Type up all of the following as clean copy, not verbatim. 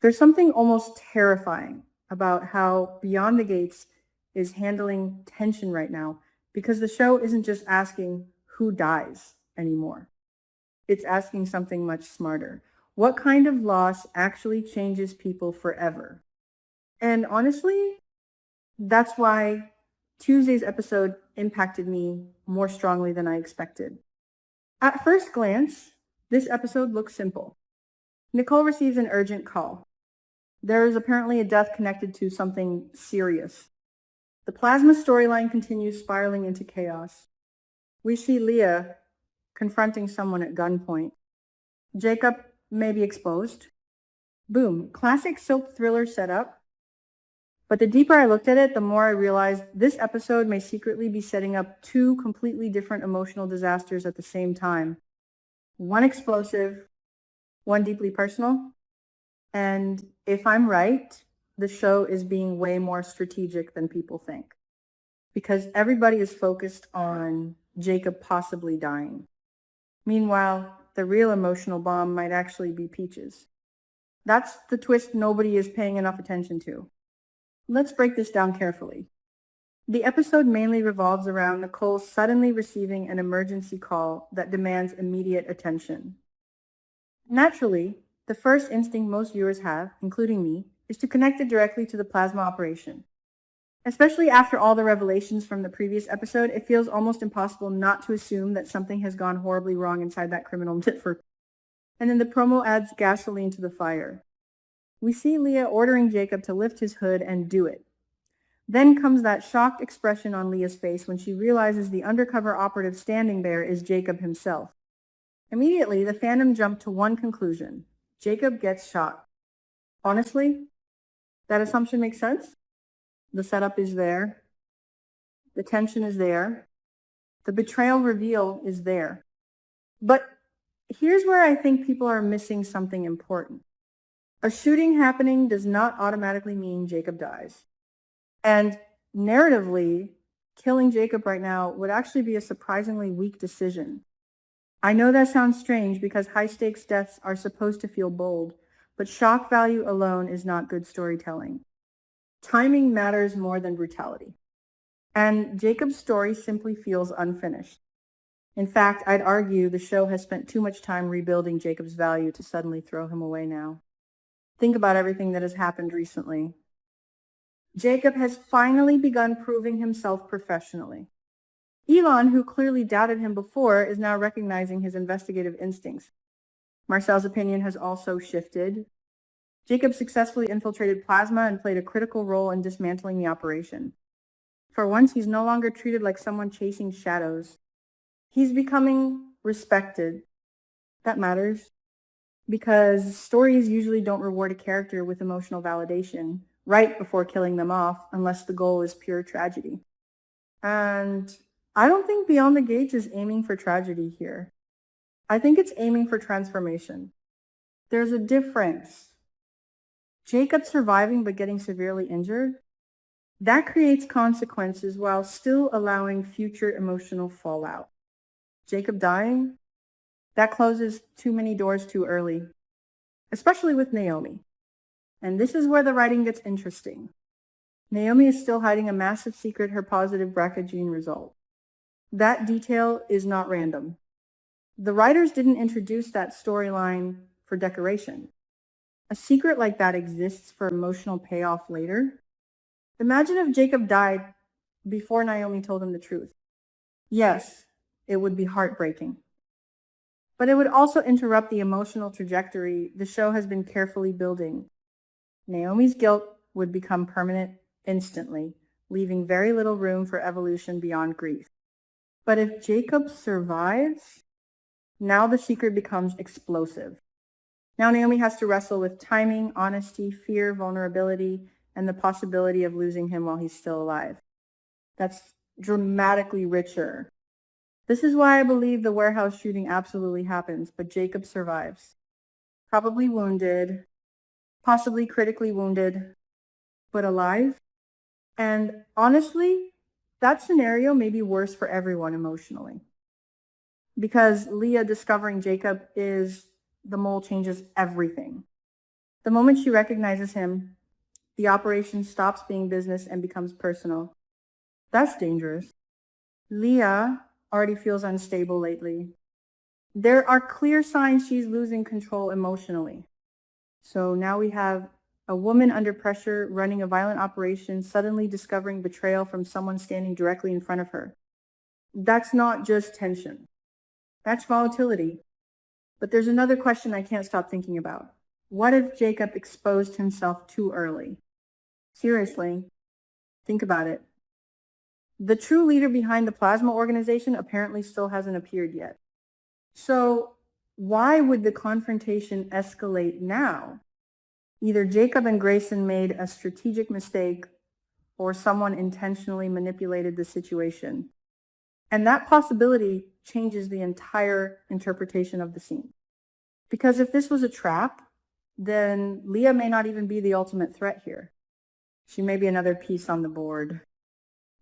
There's something almost terrifying about how Beyond the Gates is handling tension right now because the show isn't just asking who dies anymore. It's asking something much smarter. What kind of loss actually changes people forever? And honestly, that's why Tuesday's episode impacted me more strongly than I expected. At first glance, this episode looks simple. Nicole receives an urgent call. There is apparently a death connected to something serious. The plasma storyline continues spiraling into chaos. We see Leah confronting someone at gunpoint. Jacob may be exposed. Boom, classic soap thriller setup. But the deeper I looked at it, the more I realized this episode may secretly be setting up two completely different emotional disasters at the same time. One explosive, one deeply personal. And if I'm right, the show is being way more strategic than people think. Because everybody is focused on Jacob possibly dying. Meanwhile, the real emotional bomb might actually be Peaches. That's the twist nobody is paying enough attention to. Let's break this down carefully. The episode mainly revolves around Nicole suddenly receiving an emergency call that demands immediate attention. Naturally, the first instinct most viewers have, including me, is to connect it directly to the plasma operation. Especially after all the revelations from the previous episode, it feels almost impossible not to assume that something has gone horribly wrong inside that criminal network. And then the promo adds gasoline to the fire. We see Leah ordering Jacob to lift his hood and do it. Then comes that shocked expression on Leah's face when she realizes the undercover operative standing there is Jacob himself. Immediately, the fandom jumped to one conclusion. Jacob gets shot. Honestly, that assumption makes sense. The setup is there. The tension is there. The betrayal reveal is there. But here's where I think people are missing something important. A shooting happening does not automatically mean Jacob dies. And narratively, killing Jacob right now would actually be a surprisingly weak decision. I know that sounds strange because high-stakes deaths are supposed to feel bold, but shock value alone is not good storytelling. Timing matters more than brutality. And Jacob's story simply feels unfinished. In fact, I'd argue the show has spent too much time rebuilding Jacob's value to suddenly throw him away now. Think about everything that has happened recently. Jacob has finally begun proving himself professionally. Elon, who clearly doubted him before, is now recognizing his investigative instincts. Marcel's opinion has also shifted. Jacob successfully infiltrated plasma and played a critical role in dismantling the operation. For once, he's no longer treated like someone chasing shadows. He's becoming respected. That matters. Because stories usually don't reward a character with emotional validation right before killing them off unless the goal is pure tragedy. And I don't think Beyond the Gates is aiming for tragedy here. I think it's aiming for transformation. There's a difference. Jacob surviving but getting severely injured, that creates consequences while still allowing future emotional fallout. Jacob dying, that closes too many doors too early, especially with Naomi. And this is where the writing gets interesting. Naomi is still hiding a massive secret, her positive BRCA gene result. That detail is not random. The writers didn't introduce that storyline for decoration. A secret like that exists for emotional payoff later. Imagine if Jacob died before Naomi told him the truth. Yes, it would be heartbreaking. But it would also interrupt the emotional trajectory the show has been carefully building. Naomi's guilt would become permanent instantly, leaving very little room for evolution beyond grief. But if Jacob survives, now the secret becomes explosive. Now Naomi has to wrestle with timing, honesty, fear, vulnerability, and the possibility of losing him while he's still alive. That's dramatically richer. This is why I believe the warehouse shooting absolutely happens, but Jacob survives. Probably wounded, possibly critically wounded, but alive. And honestly, that scenario may be worse for everyone emotionally. Because Leah discovering Jacob is the mole changes everything. The moment she recognizes him, the operation stops being business and becomes personal. That's dangerous. Leah already feels unstable lately. There are clear signs she's losing control emotionally. So now we have a woman under pressure running a violent operation, suddenly discovering betrayal from someone standing directly in front of her. That's not just tension. That's volatility. But there's another question I can't stop thinking about. What if Jacob exposed himself too early? Seriously, think about it. The true leader behind the plasma organization apparently still hasn't appeared yet. So why would the confrontation escalate now? Either Jacob and Grayson made a strategic mistake or someone intentionally manipulated the situation. And that possibility changes the entire interpretation of the scene. Because if this was a trap, then Leah may not even be the ultimate threat here. She may be another piece on the board.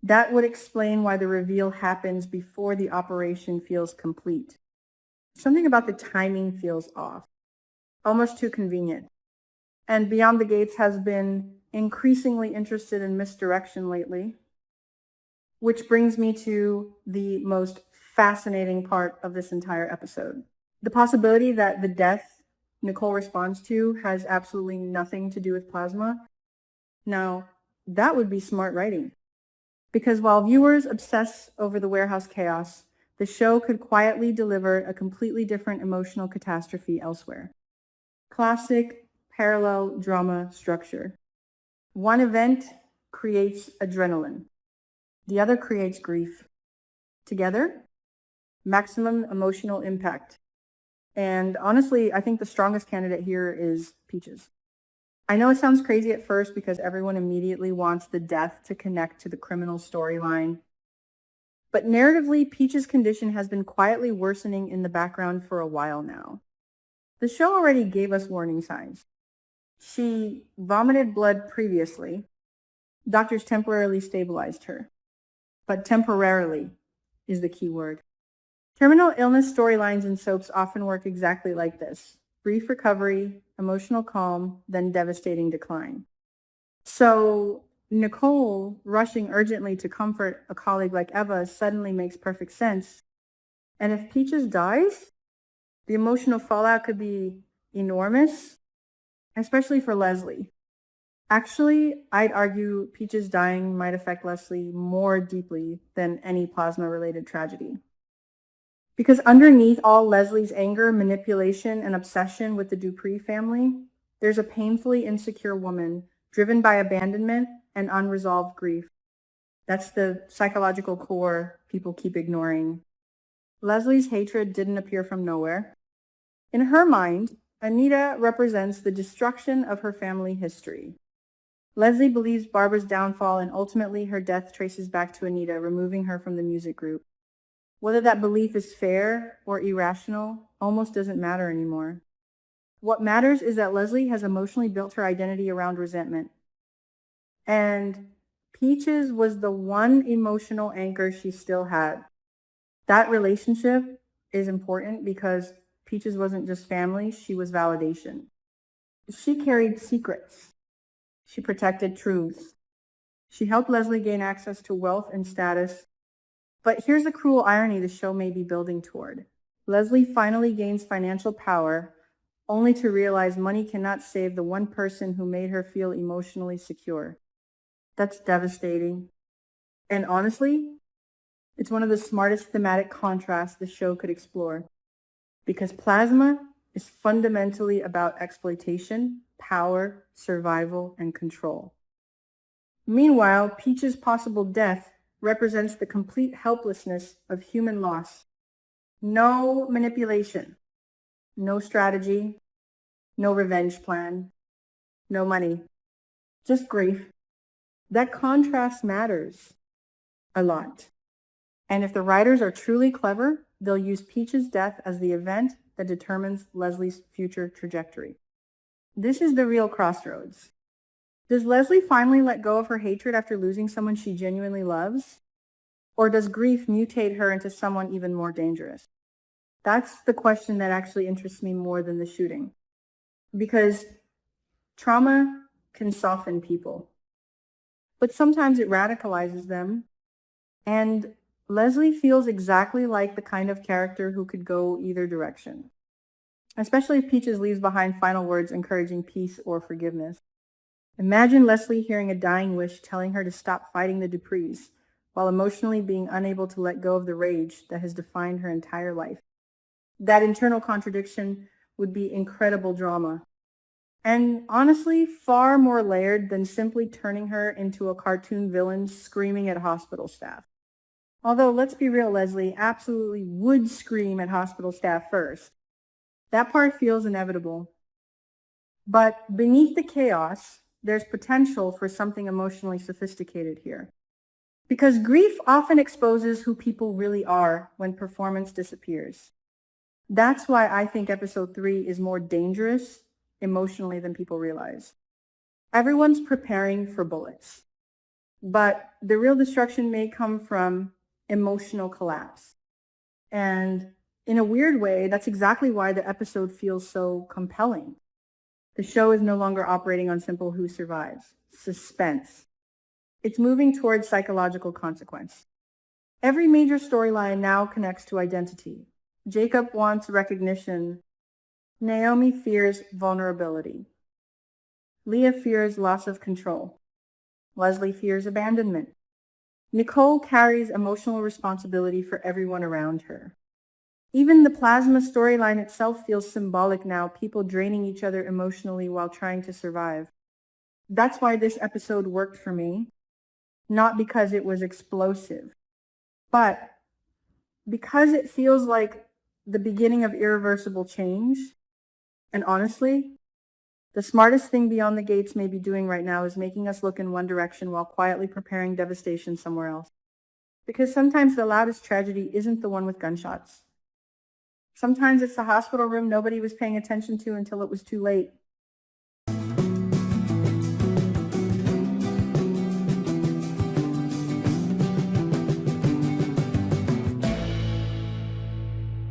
That would explain why the reveal happens before the operation feels complete. Something about the timing feels off, almost too convenient. And Beyond the Gates has been increasingly interested in misdirection lately, which brings me to the most fascinating part of this entire episode. The possibility that the death Nicole responds to has absolutely nothing to do with plasma. Now, that would be smart writing. Because while viewers obsess over the warehouse chaos, the show could quietly deliver a completely different emotional catastrophe elsewhere. Classic parallel drama structure. One event creates adrenaline. The other creates grief. Together, maximum emotional impact. And honestly, I think the strongest candidate here is Peaches. I know it sounds crazy at first because everyone immediately wants the death to connect to the criminal storyline. But narratively, Peach's condition has been quietly worsening in the background for a while now. The show already gave us warning signs. She vomited blood previously. Doctors temporarily stabilized her. But temporarily is the key word. Terminal illness storylines in soaps often work exactly like this. Brief recovery, emotional calm, then devastating decline. So Nicole rushing urgently to comfort a colleague like Eva suddenly makes perfect sense. And if Peaches dies, the emotional fallout could be enormous, especially for Leslie. Actually, I'd argue Peaches dying might affect Leslie more deeply than any plasma-related tragedy. Because underneath all Leslie's anger, manipulation, and obsession with the Dupree family, there's a painfully insecure woman driven by abandonment and unresolved grief. That's the psychological core people keep ignoring. Leslie's hatred didn't appear from nowhere. In her mind, Anita represents the destruction of her family history. Leslie believes Barbara's downfall and ultimately her death traces back to Anita, removing her from the music group. Whether that belief is fair or irrational almost doesn't matter anymore. What matters is that Leslie has emotionally built her identity around resentment. And Peaches was the one emotional anchor she still had. That relationship is important because Peaches wasn't just family, she was validation. She carried secrets. She protected truths. She helped Leslie gain access to wealth and status. But here's the cruel irony the show may be building toward. Leslie finally gains financial power, only to realize money cannot save the one person who made her feel emotionally secure. That's devastating. And honestly, it's one of the smartest thematic contrasts the show could explore. Because plasma is fundamentally about exploitation, power, survival, and control. Meanwhile, Peach's possible death represents the complete helplessness of human loss. No manipulation, no strategy, no revenge plan, no money, just grief. That contrast matters a lot. And if the writers are truly clever, they'll use Peach's death as the event that determines Leslie's future trajectory. This is the real crossroads. Does Leslie finally let go of her hatred after losing someone she genuinely loves? Or does grief mutate her into someone even more dangerous? That's the question that actually interests me more than the shooting. Because Trauma can soften people, but sometimes it radicalizes them. And Leslie feels exactly like the kind of character who could go either direction, especially if Peaches leaves behind final words encouraging peace or forgiveness. Imagine Leslie hearing a dying wish telling her to stop fighting the Duprees, while emotionally being unable to let go of the rage that has defined her entire life. That internal contradiction would be incredible drama. And honestly, far more layered than simply turning her into a cartoon villain screaming at hospital staff. Although, let's be real, Leslie absolutely would scream at hospital staff first. That part feels inevitable. But beneath the chaos, there's potential for something emotionally sophisticated here. Because grief often exposes who people really are when performance disappears. That's why I think episode 3 is more dangerous emotionally than people realize. Everyone's preparing for bullets, but the real destruction may come from emotional collapse. And in a weird way, that's exactly why the episode feels so compelling. The show is no longer operating on simple who survives, suspense. It's moving towards psychological consequence. Every major storyline now connects to identity. Jacob wants recognition. Naomi fears vulnerability. Leah fears loss of control. Leslie fears abandonment. Nicole carries emotional responsibility for everyone around her. Even the plasma storyline itself feels symbolic now, people draining each other emotionally while trying to survive. That's why this episode worked for me, not because it was explosive, but because it feels like the beginning of irreversible change. And honestly, the smartest thing Beyond the Gates may be doing right now is making us look in one direction while quietly preparing devastation somewhere else. Because sometimes the loudest tragedy isn't the one with gunshots. Sometimes it's the hospital room nobody was paying attention to until it was too late.